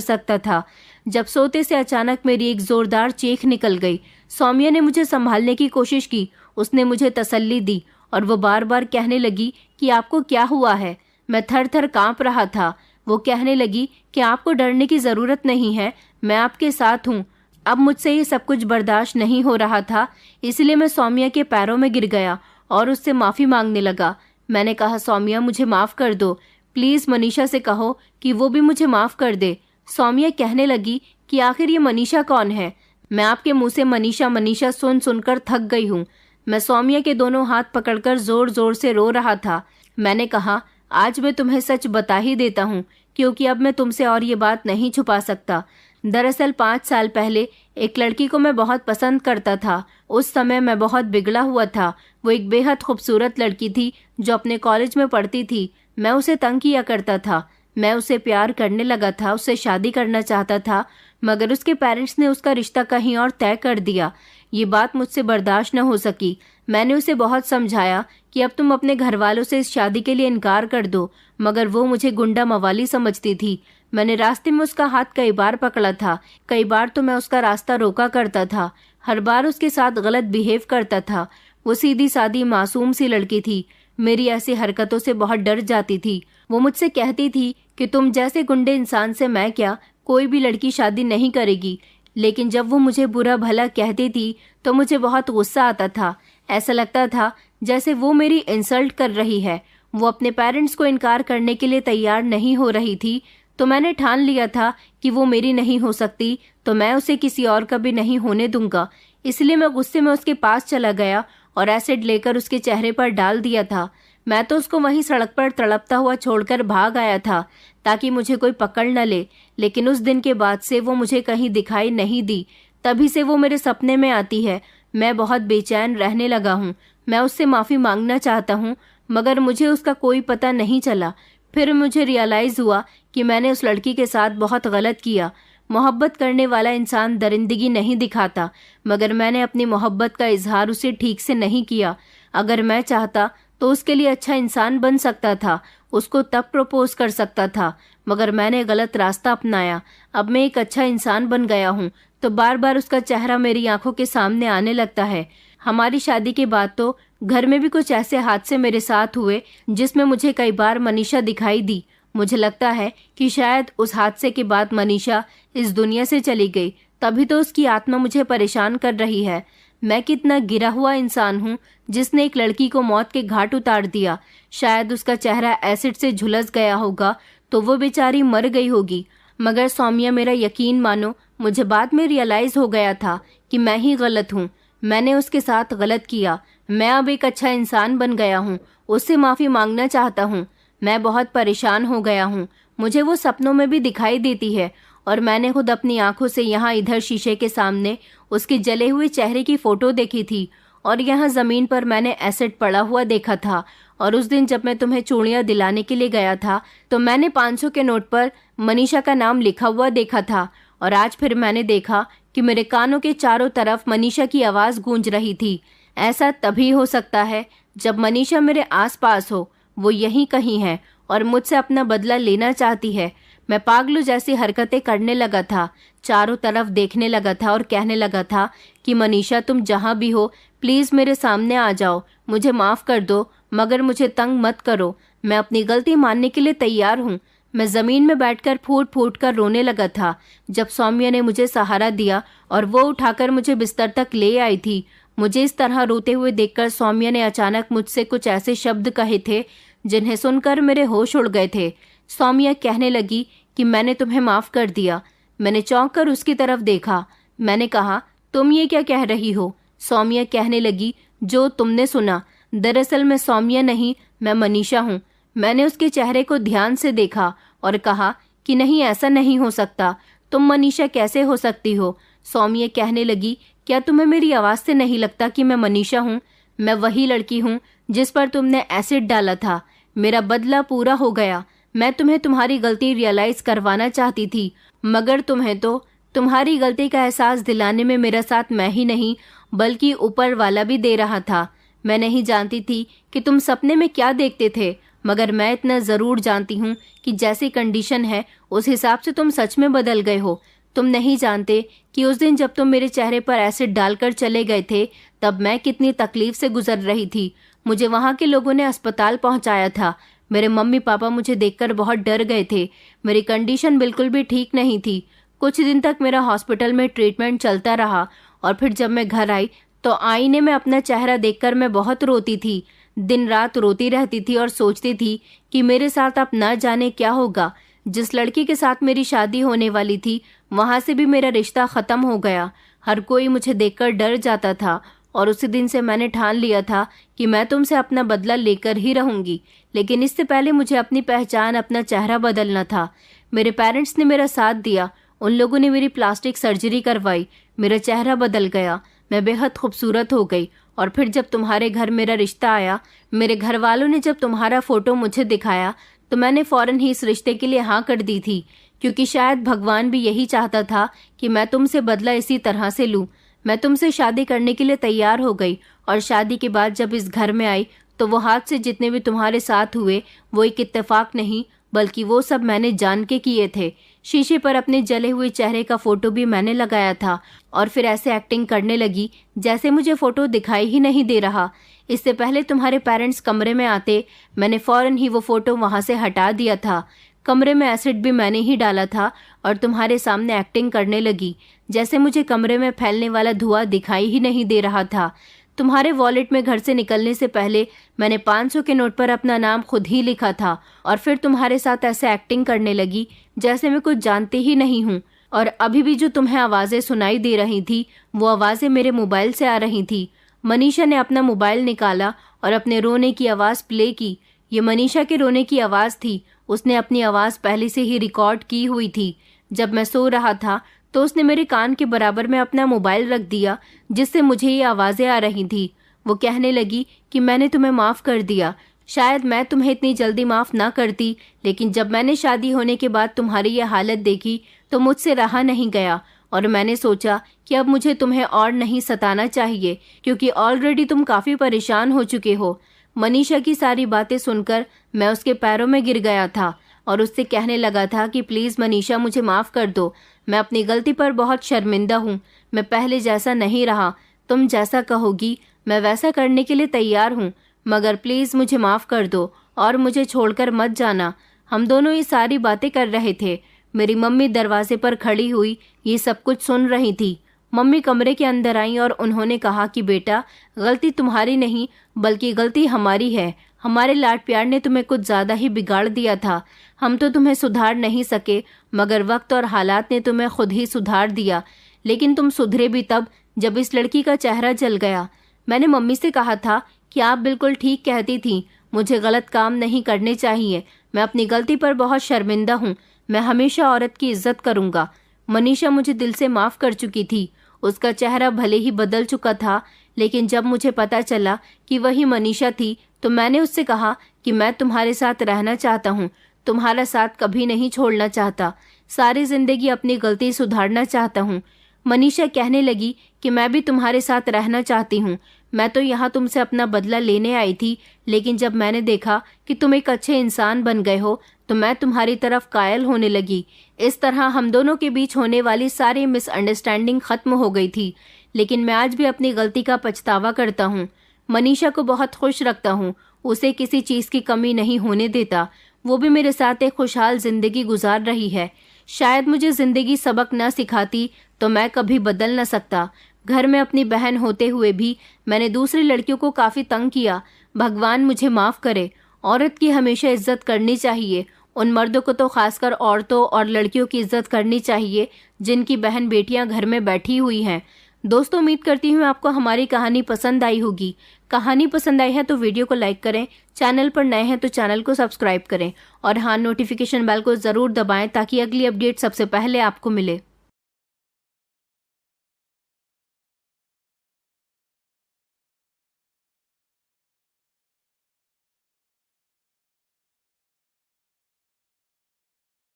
सकता था। जब सोते से अचानक मेरी एक ज़ोरदार चीख निकल गई। सौम्या ने मुझे संभालने की कोशिश की। उसने मुझे तसल्ली दी और वो बार बार कहने लगी कि आपको क्या हुआ है। मैं थर थर काँप रहा था। वो कहने लगी कि आपको डरने की ज़रूरत नहीं है, मैं आपके साथ हूँ। अब मुझसे ये सब कुछ बर्दाश्त नहीं हो रहा था, इसलिए मैं सौम्या के पैरों में गिर गया और उससे माफ़ी मांगने लगा। मैंने कहा, सौम्या मुझे माफ़ कर दो, प्लीज़ मनीषा से कहो कि वो भी मुझे माफ़ कर दे। सौम्या कहने लगी कि आखिर ये मनीषा कौन है? मैं आपके मुंह से मनीषा मनीषा सुनकर थक गई हूँ। मैं सौम्या के दोनों हाथ पकड़कर ज़ोर ज़ोर से रो रहा था। मैंने कहा, आज मैं तुम्हें सच बता ही देता हूँ, क्योंकि अब मैं तुमसे और ये बात नहीं छुपा सकता। दरअसल 5 साल पहले एक लड़की को मैं बहुत पसंद करता था। उस समय मैं बहुत बिगड़ा हुआ था। वो एक बेहद खूबसूरत लड़की थी जो अपने कॉलेज में पढ़ती थी। मैं उसे तंग किया करता था। मैं उसे प्यार करने लगा था, उससे शादी करना चाहता था, मगर उसके पेरेंट्स ने उसका रिश्ता कहीं और तय कर दिया। ये बात मुझसे बर्दाश्त न हो सकी। मैंने उसे बहुत समझाया कि अब तुम अपने घर वालों से इस शादी के लिए इनकार कर दो, मगर वो मुझे गुंडा मवाली समझती थी। मैंने रास्ते में उसका हाथ कई बार पकड़ा था, कई बार तो मैं उसका रास्ता रोका करता था। हर बार उसके साथ गलत बिहेव करता था। वो सीधी सादी मासूम सी लड़की थी। मेरी ऐसी हरकतों से बहुत डर जाती थी। वो मुझसे कहती थी कि तुम जैसे गुंडे इंसान से मैं क्या, कोई भी लड़की शादी नहीं करेगी। लेकिन जब वो मुझे बुरा भला कहती थी तो मुझे बहुत गुस्सा आता था। ऐसा लगता था जैसे वो मेरी इंसल्ट कर रही है। वो अपने पेरेंट्स को इनकार करने के लिए तैयार नहीं हो रही थी, तो मैंने ठान लिया था कि वो मेरी नहीं हो सकती तो मैं उसे किसी और का भी नहीं होने दूंगा। इसलिए मैं गुस्से में उसके पास चला गया और एसिड लेकर उसके चेहरे पर डाल दिया था। मैं तो उसको वहीं सड़क पर तड़पता हुआ छोड़कर भाग आया था ताकि मुझे कोई पकड़ न ले। लेकिन उस दिन के बाद से वो मुझे कहीं दिखाई नहीं दी। तभी से वो मेरे सपने में आती है। मैं बहुत बेचैन रहने लगा हूँ। मैं उससे माफ़ी मांगना चाहता हूँ, मगर मुझे उसका कोई पता नहीं चला। फिर मुझे रियलाइज़ हुआ कि मैंने उस लड़की के साथ बहुत गलत किया। मोहब्बत करने वाला इंसान दरिंदगी नहीं दिखाता, मगर मैंने अपनी मोहब्बत का इजहार उसे ठीक से नहीं किया। अगर मैं चाहता तो उसके लिए अच्छा इंसान बन सकता था, उसको तब प्रपोज कर सकता था, मगर मैंने गलत रास्ता अपनाया। अब मैं एक अच्छा इंसान बन गया हूँ तो बार बार उसका चेहरा मेरी आंखों के सामने आने लगता है। हमारी शादी के बाद तो घर में भी कुछ ऐसे हादसे मेरे साथ हुए जिसमें मुझे कई बार मनीषा दिखाई दी। मुझे लगता है कि शायद उस हादसे के बाद मनीषा इस दुनिया से चली गई, तभी तो उसकी आत्मा मुझे परेशान कर रही है। मैं कितना गिरा हुआ इंसान हूँ जिसने एक लड़की को मौत के घाट उतार दिया। शायद उसका चेहरा एसिड से झुलस गया होगा तो वो बेचारी मर गई होगी। मगर सौम्या, मेरा यकीन मानो, मुझे बाद में रियलाइज हो गया था कि मैं ही गलत हूँ। मैंने उसके साथ गलत किया। मैं अब एक अच्छा इंसान बन गया हूँ। उससे माफ़ी मांगना चाहता हूँ। मैं बहुत परेशान हो गया हूँ। मुझे वो सपनों में भी दिखाई देती है और मैंने खुद अपनी आंखों से यहाँ इधर शीशे के सामने उसके जले हुए चेहरे की फ़ोटो देखी थी और यहाँ ज़मीन पर मैंने एसिड पड़ा हुआ देखा था। और उस दिन जब मैं तुम्हें चूड़ियाँ दिलाने के लिए गया था तो मैंने 500 के नोट पर मनीषा का नाम लिखा हुआ देखा था। और आज फिर मैंने देखा कि मेरे कानों के चारों तरफ मनीषा की आवाज़ गूंज रही थी। ऐसा तभी हो सकता है जब मनीषा मेरे आसपास हो। वो यहीं कहीं है और मुझसे अपना बदला लेना चाहती है। मैं पागलों जैसी हरकतें करने लगा था, चारों तरफ देखने लगा था और कहने लगा था कि मनीषा, तुम जहाँ भी हो प्लीज़ मेरे सामने आ जाओ, मुझे माफ़ कर दो, मगर मुझे तंग मत करो। मैं अपनी गलती मानने के लिए तैयार हूँ। मैं ज़मीन में बैठकर फूट फूट कर रोने लगा था जब सौम्या ने मुझे सहारा दिया और वो उठाकर मुझे बिस्तर तक ले आई थी। मुझे इस तरह रोते हुए देखकर सौम्या ने अचानक मुझसे कुछ ऐसे शब्द कहे थे जिन्हें सुनकर मेरे होश उड़ गए थे। सौम्या कहने लगी कि मैंने तुम्हें माफ़ कर दिया। मैंने चौंक कर उसकी तरफ देखा। मैंने कहा, तुम ये क्या कह रही हो? सौम्या कहने लगी, जो तुमने सुना। दरअसल मैं सौम्या नहीं, मैं मनीषा हूँ। मैंने उसके चेहरे को ध्यान से देखा और कहा कि नहीं, ऐसा नहीं हो सकता। तुम मनीषा कैसे हो सकती हो? सौम्य कहने लगी, क्या तुम्हें मेरी आवाज से नहीं लगता कि मैं मनीषा हूँ? मैं वही लड़की हूँ जिस पर तुमने एसिड डाला था। मेरा बदला पूरा हो गया। मैं तुम्हें तुम्हारी गलती रियलाइज करवाना चाहती थी, मगर तुम्हें तो तुम्हारी गलती का एहसास दिलाने में मेरा साथ मैं ही नहीं बल्कि ऊपर वाला भी दे रहा था। मैं नहीं जानती थी कि तुम सपने में क्या देखते थे, मगर मैं इतना ज़रूर जानती हूँ कि जैसी कंडीशन है उस हिसाब से तुम सच में बदल गए हो। तुम नहीं जानते कि उस दिन जब तुम मेरे चेहरे पर एसिड डालकर चले गए थे तब मैं कितनी तकलीफ से गुजर रही थी। मुझे वहाँ के लोगों ने अस्पताल पहुँचाया था। मेरे मम्मी पापा मुझे देखकर बहुत डर गए थे। मेरी कंडीशन बिल्कुल भी ठीक नहीं थी। कुछ दिन तक मेरा हॉस्पिटल में ट्रीटमेंट चलता रहा और फिर जब मैं घर आई तो आईने में अपना चेहरा देखकर मैं बहुत रोती थी। दिन रात रोती रहती थी और सोचती थी कि मेरे साथ अब न जाने क्या होगा। जिस लड़की के साथ मेरी शादी होने वाली थी वहां से भी मेरा रिश्ता खत्म हो गया। हर कोई मुझे देखकर डर जाता था और उसी दिन से मैंने ठान लिया था कि मैं तुमसे अपना बदला लेकर ही रहूंगी। लेकिन इससे पहले मुझे अपनी पहचान, अपना चेहरा बदलना था। मेरे पेरेंट्स ने मेरा साथ दिया। उन लोगों ने मेरी प्लास्टिक सर्जरी करवाई। मेरा चेहरा बदल गया। मैं बेहद खूबसूरत हो गई। और फिर जब तुम्हारे घर मेरा रिश्ता आया, मेरे घर वालों ने जब तुम्हारा फोटो मुझे दिखाया तो मैंने फौरन ही इस रिश्ते के लिए हाँ कर दी थी, क्योंकि शायद भगवान भी यही चाहता था कि मैं तुमसे बदला इसी तरह से लूं। मैं तुमसे शादी करने के लिए तैयार हो गई और शादी के बाद जब इस घर में आई तो वो हादसे जितने भी तुम्हारे साथ हुए वो एक इत्तेफाक नहीं बल्कि वो सब मैंने जान के किए थे। शीशे पर अपने जले हुए चेहरे का फोटो भी मैंने लगाया था और फिर ऐसे एक्टिंग करने लगी जैसे मुझे फोटो दिखाई ही नहीं दे रहा। इससे पहले तुम्हारे पेरेंट्स कमरे में आते मैंने फौरन ही वो फोटो वहां से हटा दिया था। कमरे में एसिड भी मैंने ही डाला था और तुम्हारे सामने एक्टिंग करने लगी जैसे मुझे कमरे में फैलने वाला धुआं दिखाई ही नहीं दे रहा था। तुम्हारे वॉलेट में घर से निकलने से पहले मैंने 500 के नोट पर अपना नाम खुद ही लिखा था और फिर तुम्हारे साथ ऐसे एक्टिंग करने लगी जैसे मैं कुछ जानती ही नहीं हूँ। और अभी भी जो तुम्हें आवाज़ें सुनाई दे रही थी वो आवाज़ें मेरे मोबाइल से आ रही थी। मनीषा ने अपना मोबाइल निकाला और अपने रोने की आवाज़ प्ले की। ये मनीषा के रोने की आवाज़ थी। उसने अपनी आवाज़ पहले से ही रिकॉर्ड की हुई थी। जब मैं सो रहा था तो उसने मेरे कान के बराबर में अपना मोबाइल रख दिया जिससे मुझे ये आवाज़ें आ रही थी। वो कहने लगी कि मैंने तुम्हें माफ़ कर दिया। शायद मैं तुम्हें इतनी जल्दी माफ़ ना करती, लेकिन जब मैंने शादी होने के बाद तुम्हारी ये हालत देखी तो मुझसे रहा नहीं गया और मैंने सोचा कि अब मुझे तुम्हें और नहीं सताना चाहिए, क्योंकि ऑलरेडी तुम काफ़ी परेशान हो चुके हो। मनीषा की सारी बातें सुनकर मैं उसके पैरों में गिर गया था और उससे कहने लगा था कि प्लीज़ मनीषा, मुझे माफ़ कर दो। मैं अपनी गलती पर बहुत शर्मिंदा हूँ। मैं पहले जैसा नहीं रहा। तुम जैसा कहोगी मैं वैसा करने के लिए तैयार हूँ, मगर प्लीज़ मुझे माफ़ कर दो और मुझे छोड़कर मत जाना। हम दोनों ये सारी बातें कर रहे थे। मेरी मम्मी दरवाजे पर खड़ी हुई ये सब कुछ सुन रही थी। मम्मी कमरे के अंदर आई और उन्होंने कहा कि बेटा, गलती तुम्हारी नहीं बल्कि गलती हमारी है। हमारे लाड प्यार ने तुम्हें कुछ ज़्यादा ही बिगाड़ दिया था। हम तो तुम्हें सुधार नहीं सके, मगर वक्त और हालात ने तुम्हें खुद ही सुधार दिया। लेकिन तुम सुधरे भी तब जब इस लड़की का चेहरा जल गया। मैंने मम्मी से कहा था कि आप बिल्कुल ठीक कहती थी, मुझे गलत काम नहीं करने चाहिए। मैं अपनी गलती पर बहुत शर्मिंदा हूँ। मैं हमेशा औरत की इज्जत करूँगा। मनीषा मुझे दिल से माफ़ कर चुकी थी। उसका चेहरा भले ही बदल चुका था, लेकिन जब मुझे पता चला कि वही मनीषा थी तो मैंने उससे कहा कि मैं तुम्हारे साथ रहना चाहता हूँ, तुम्हारा साथ कभी नहीं छोड़ना चाहता, सारी जिंदगी अपनी गलती सुधारना चाहता हूँ। मनीषा कहने लगी कि मैं भी तुम्हारे साथ रहना चाहती हूँ। मैं तो यहाँ तुमसे अपना बदला लेने आई थी, लेकिन जब मैंने देखा कि तुम एक अच्छे इंसान बन गए हो तो मैं तुम्हारी तरफ कायल होने लगी। इस तरह हम दोनों के बीच होने वाली सारी मिसअंडरस्टैंडिंग खत्म हो गई थी। लेकिन मैं आज भी अपनी गलती का पछतावा करता हूँ। मनीषा को बहुत खुश रखता हूँ, उसे किसी चीज़ की कमी नहीं होने देता। वो भी मेरे साथ एक खुशहाल जिंदगी गुजार रही है। शायद मुझे जिंदगी सबक न सिखाती तो मैं कभी बदल न सकता। घर में अपनी बहन होते हुए भी मैंने दूसरी लड़कियों को काफ़ी तंग किया। भगवान मुझे माफ़ करे। औरत की हमेशा इज्जत करनी चाहिए। उन मर्दों को तो खासकर औरतों और लड़कियों की इज्जत करनी चाहिए जिनकी बहन बेटियां घर में बैठी हुई हैं। दोस्तों उम्मीद करती हूँ आपको हमारी कहानी पसंद आई होगी। कहानी पसंद आई है तो वीडियो को लाइक करें, चैनल पर नए हैं तो चैनल को सब्सक्राइब करें और हाँ, नोटिफिकेशन बेल को ज़रूर दबाएं ताकि अगली अपडेट सबसे पहले आपको मिले।